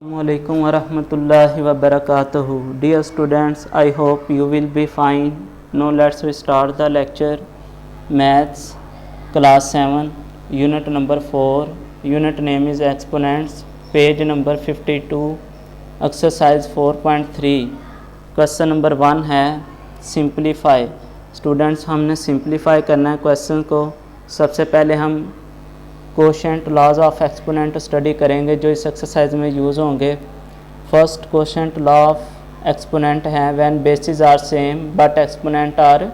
Assalamualaikum warahmatullahi wabarakatuh. Dear students, I hope you will be fine. Now let's start the lecture. Maths, class 7, unit number 4. Unit name is exponents. Page number 52. Exercise 4.3. Question number 1 है simplify. Students, हमने simplify करना है question को. सबसे पहले हम quotient laws of exponent study करेंगे जो इस एक्सरसाइज में यूज़ होंगे. First quotient law of exponent है when basis are same but exponent are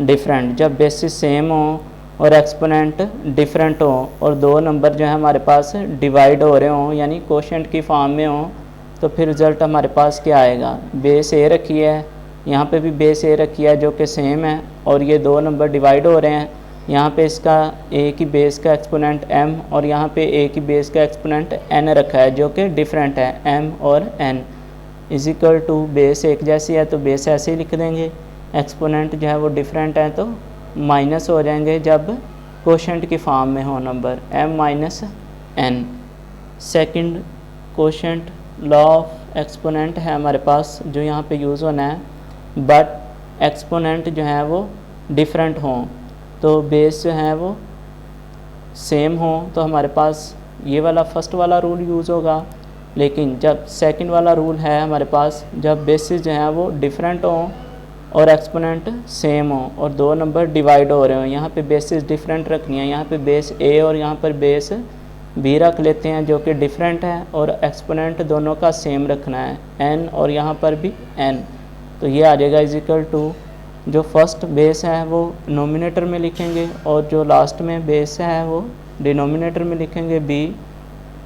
different. जब बेसिस सेम हो और एक्सपोनेंट डिफरेंट हो और दो नंबर जो है हमारे पास डिवाइड हो रहे हों यानी कोशेंट की फॉर्म में हो तो फिर रिज़ल्ट हमारे पास क्या आएगा. बेस ए रखी है, यहाँ पे भी बेस ए रखी है जो कि सेम है और ये दो नंबर डिवाइड हो रहे हैं. यहाँ पे इसका ए की बेस का एक्सपोनेंट m और यहाँ पे ए की बेस का एक्सपोनेंट n रखा है जो कि डिफरेंट है m और n is equal to base एक जैसी है तो बेस ऐसे ही लिख देंगे. एक्सपोनेंट जो है वो डिफरेंट है तो माइनस हो जाएंगे जब कोशेंट की फॉर्म में हो number m minus n. Second quotient law of exponent है हमारे पास जो यहाँ पे यूज़ होना है बट एक्सपोनेंट जो है वो डिफरेंट हों तो बेस जो है वो सेम हो तो हमारे पास ये वाला फर्स्ट वाला रूल यूज़ होगा. लेकिन जब सेकंड वाला रूल है हमारे पास जब बेसिस जो है वो डिफरेंट हो और एक्सपोनेंट सेम हो और दो नंबर डिवाइड हो रहे हो. यहाँ पे बेसिस डिफरेंट रखनी है, यहाँ पे बेस ए और यहाँ पर बेस बी रख लेते हैं जो कि डिफरेंट है और एक्सपोनेंट दोनों का सेम रखना है n और यहाँ पर भी n. तो ये आ जाएगा इज इक्वल टू जो फर्स्ट बेस है वो नोमिनेटर में लिखेंगे और जो लास्ट में बेस है वो डिनोमिनेटर में लिखेंगे b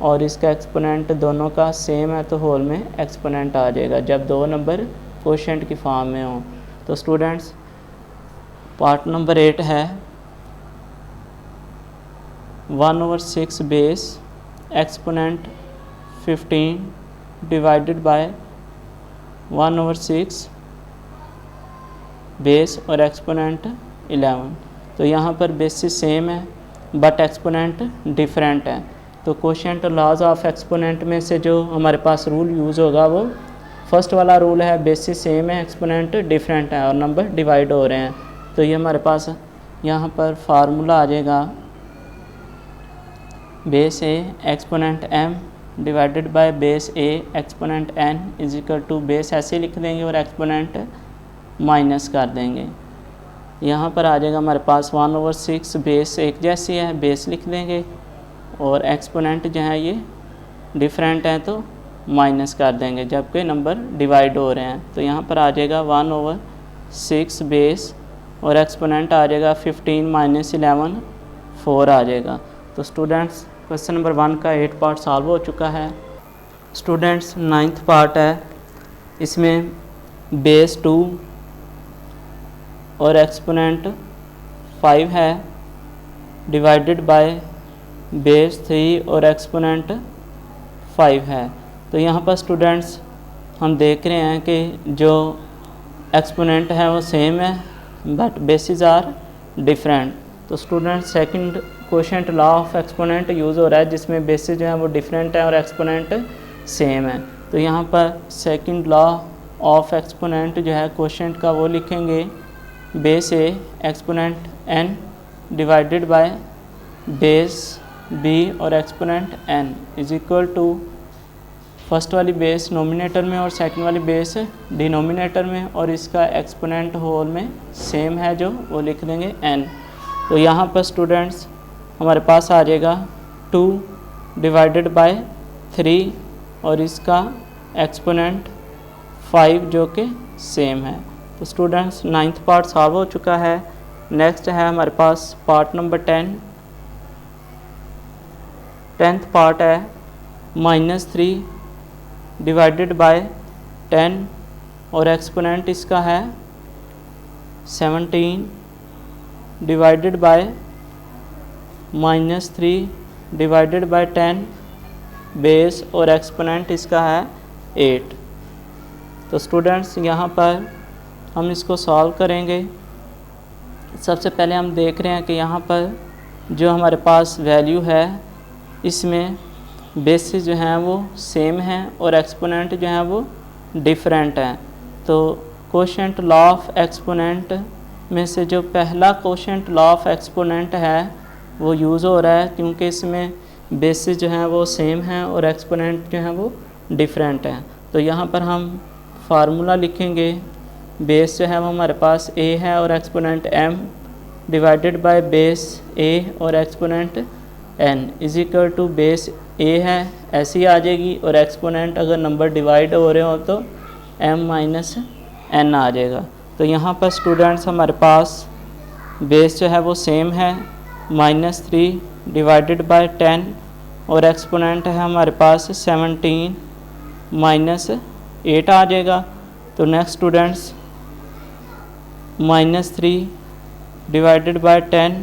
और इसका एक्सपोनेंट दोनों का सेम है तो होल में एक्सपोनेंट आ जाएगा जब दो नंबर कोशेंट की फॉर्म में हो. तो स्टूडेंट्स पार्ट नंबर 8 है 1/6 base exponent 15 divided by 1/6 base और एक्सपोनेंट 11. तो यहाँ पर बेसिस सेम है बट एक्सपोनेंट डिफरेंट है तो कोशेंट लॉज ऑफ एक्सपोनेंट में से जो हमारे पास रूल यूज़ होगा वो फर्स्ट वाला रूल है बेसिस सेम है एक्सपोनेंट डिफरेंट है और नंबर डिवाइड हो रहे हैं. तो ये हमारे पास यहाँ पर फार्मूला आ जाएगा base a exponent m divided by base a exponent n is equal to base ऐसे लिख देंगे और एक्सपोनेंट माइनस कर देंगे. यहाँ पर आ जाएगा हमारे पास 1/6 बेस एक जैसी है बेस लिख देंगे और एक्सपोनेंट जो है ये डिफरेंट है तो माइनस कर देंगे जबकि नंबर डिवाइड हो रहे हैं. तो यहाँ पर आ जाएगा 1/6 बेस और एक्सपोनेंट आ जाएगा 15 माइनस 11 4 आ जाएगा. तो स्टूडेंट्स क्वेश्चन नंबर 1 का 8 पार्ट सॉल्व हो चुका है. स्टूडेंट्स 9th पार्ट है, इसमें बेस 2 और एक्सपोनेंट 5 है डिवाइडेड बाय बेस 3 और एक्सपोनेंट 5 है. तो यहाँ पर स्टूडेंट्स हम देख रहे हैं कि जो एक्सपोनेंट है वो सेम है बट बेसिस आर डिफरेंट. तो students second quotient law of exponent use हो रहा है जिसमें बेसिस जो है वो डिफरेंट है और एक्सपोनेंट सेम है. तो यहाँ पर सेकंड लॉ ऑफ एक्सपोनेंट जो है कोशेंट का वो लिखेंगे base a exponent n divided by base b और exponent n is equal to first वाली बेस नोमिनेटर में और सेकंड वाली बेस डिनोमिनेटर में और इसका एक्सपोनेंट होल में सेम है जो वो लिख देंगे n. तो यहाँ पर स्टूडेंट्स हमारे पास आ जाएगा 2 डिवाइडेड बाय 3 और इसका एक्सपोनेंट 5 जो कि सेम है. तो स्टूडेंट्स 9th पार्ट सॉल्व हो चुका है. नेक्स्ट है हमारे पास पार्ट नंबर 10th पार्ट है -3 डिवाइडेड बाय 10 और एक्सपोनेंट इसका है 17 divided by -3 divided by 10 base और एक्सपोनेंट इसका है 8. तो स्टूडेंट्स यहाँ पर हम इसको सॉल्व करेंगे. सबसे पहले हम देख रहे हैं कि यहाँ पर जो हमारे पास वैल्यू है इसमें बेसिस जो हैं वो सेम हैं और एक्सपोनेंट जो हैं वो डिफरेंट हैं। तो कोशेंट लॉ ऑफ एक्सपोनेंट में से जो पहला कोशेंट लॉ ऑफ एक्सपोनेंट है वो यूज़ हो रहा है, क्योंकि इसमें बेसिस जो हैं वो सेम हैं और एक्सपोनेंट जो हैं वो डिफरेंट हैं। तो यहाँ पर हम फार्मूला लिखेंगे। बेस जो है वो हमारे पास a है और exponent m divided by base a और exponent n is equal to base a है ऐसी ही आ जाएगी, और एक्सपोनेंट अगर नंबर डिवाइड हो रहे हो तो m माइनस n आ जाएगा। तो यहाँ पर स्टूडेंट्स हमारे पास बेस जो है वो सेम है -3 डिवाइडेड बाय 10 और एक्सपोनेंट है हमारे पास 17 -8 आ जाएगा। तो next students -3 divided by 10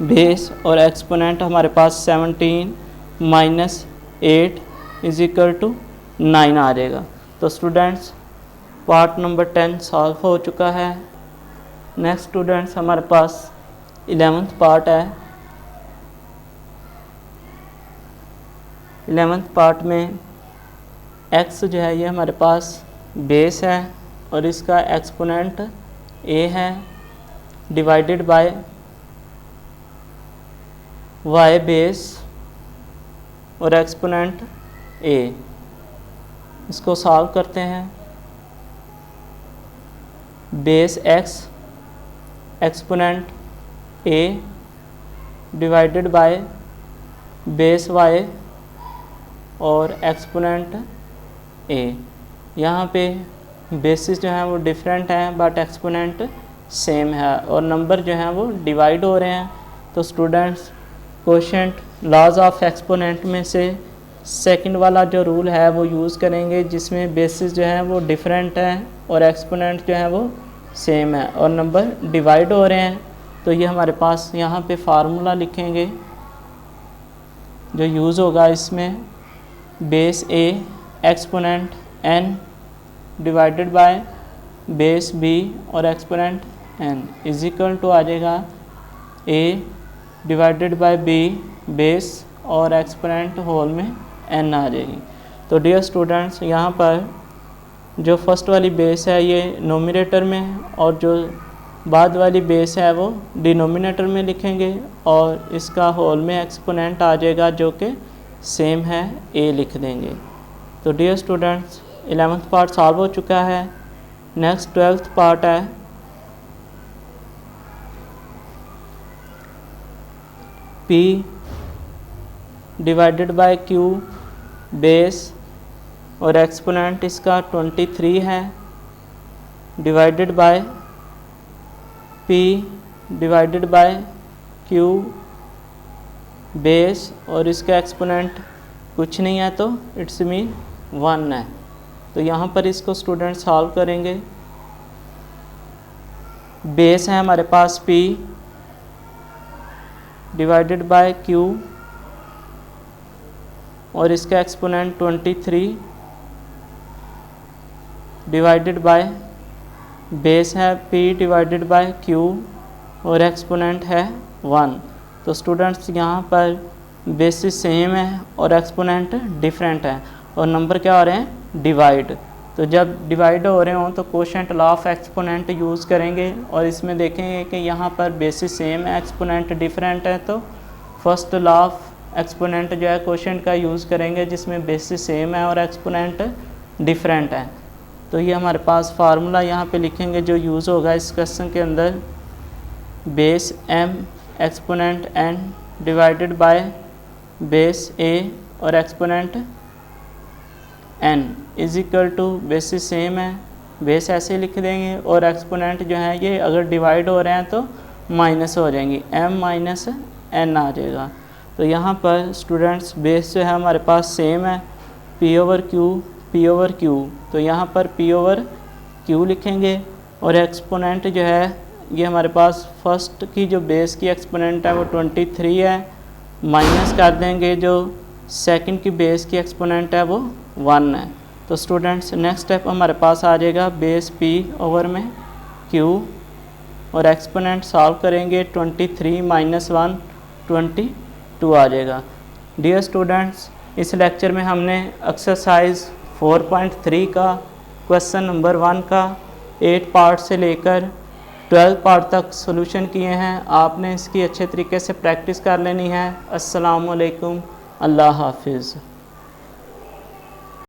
base और एक्सपोनेंट हमारे पास 17 -8 इज इक्वल टू 9 आ जाएगा। तो स्टूडेंट्स पार्ट नंबर 10 सॉल्व हो चुका है। नेक्स्ट स्टूडेंट्स हमारे पास 11th पार्ट है। 11th पार्ट में x जो है ये हमारे पास बेस है और इसका एक्सपोनेंट a है डिवाइडेड बाय y बेस और एक्सपोनेंट a। इसको सॉल्व करते हैं। Base x exponent a divided by base y और एक्सपोनेंट a। यहाँ पे बेसिस जो हैं वो डिफरेंट हैं बट एक्सपोनेंट सेम है और नंबर जो हैं वो डिवाइड हो रहे हैं। तो students quotient laws of exponent में से सेकंड वाला जो रूल है वो यूज़ करेंगे, जिसमें बेसिस जो हैं वो डिफरेंट हैं और एक्सपोनेंट जो हैं वो सेम है और नंबर डिवाइड हो रहे हैं। तो ये हमारे पास यहाँ पे फार्मूला लिखेंगे जो यूज़ होगा इसमें। Base a exponent n divided by base b और exponent n is equal to आ जाएगा a divided by b base और एक्सपोनेंट होल में n आ जाएगी। तो डियर स्टूडेंट्स यहाँ पर जो फर्स्ट वाली बेस है ये नोमिनेटर में और जो बाद वाली बेस है वो डिनोमिनेटर में लिखेंगे और इसका होल में एक्सपोनेंट आ जाएगा जो कि सेम है a लिख देंगे। तो dear students 11th part solve हो चुका है। नेक्स्ट 12th पार्ट है। p divided by q base और एक्सपोनेंट इसका 23 है divided by p divided by q base और इसका एक्सपोनेंट कुछ नहीं है तो इट्स मीन 1 है। तो यहाँ पर इसको स्टूडेंट सॉल्व करेंगे। बेस है हमारे पास p डिवाइडेड बाय q और इसका एक्सपोनेंट 23 डिवाइडेड बाय बेस है p डिवाइडेड बाय q और एक्सपोनेंट है 1। तो स्टूडेंट्स यहाँ पर बेसिस सेम है और एक्सपोनेंट डिफरेंट है और नंबर क्या हो रहे हैं डिवाइड। तो जब डिवाइड हो रहे हों तो quotient law of exponent use करेंगे और इसमें देखेंगे कि यहाँ पर बेसिस सेम है एक्सपोनेंट डिफरेंट है तो फर्स्ट लॉ ऑफ एक्सपोनेंट जो है कोशेंट का यूज़ करेंगे जिसमें बेसिस सेम है और एक्सपोनेंट डिफरेंट है। तो ये हमारे पास फार्मूला यहाँ पे लिखेंगे जो यूज़ होगा इस क्वेश्चन के अंदर। Base m exponent n divided by base a और exponent n is equal to basis same है बेस ऐसे लिख देंगे और एक्सपोनेंट जो है ये अगर डिवाइड हो रहे हैं तो माइनस हो जाएंगी m माइनस n आ जाएगा। तो यहाँ पर स्टूडेंट्स बेस जो है हमारे पास सेम है p ओवर q। तो यहाँ पर p ओवर q लिखेंगे और एक्सपोनेंट जो है ये हमारे पास फर्स्ट की जो बेस की एक्सपोनेंट है वो 23 है, माइनस कर देंगे जो सेकंड की बेस की एक्सपोनेंट है वो 1 है। तो स्टूडेंट्स नेक्स्ट स्टेप हमारे पास आ जाएगा बेस p ओवर में q और एक्सपोनेंट सॉल्व करेंगे 23 - 1 22 आ जाएगा। डियर स्टूडेंट्स इस लेक्चर में हमने एक्सरसाइज 4.3 का क्वेश्चन नंबर 1 का 8 पार्ट से लेकर 12 पार्ट तक सॉल्यूशन किए हैं। आपने इसकी अच्छे तरीके से प्रैक्टिस कर लेनी है। अस्सलाम वालेकुम, अल्लाह हाफिज़।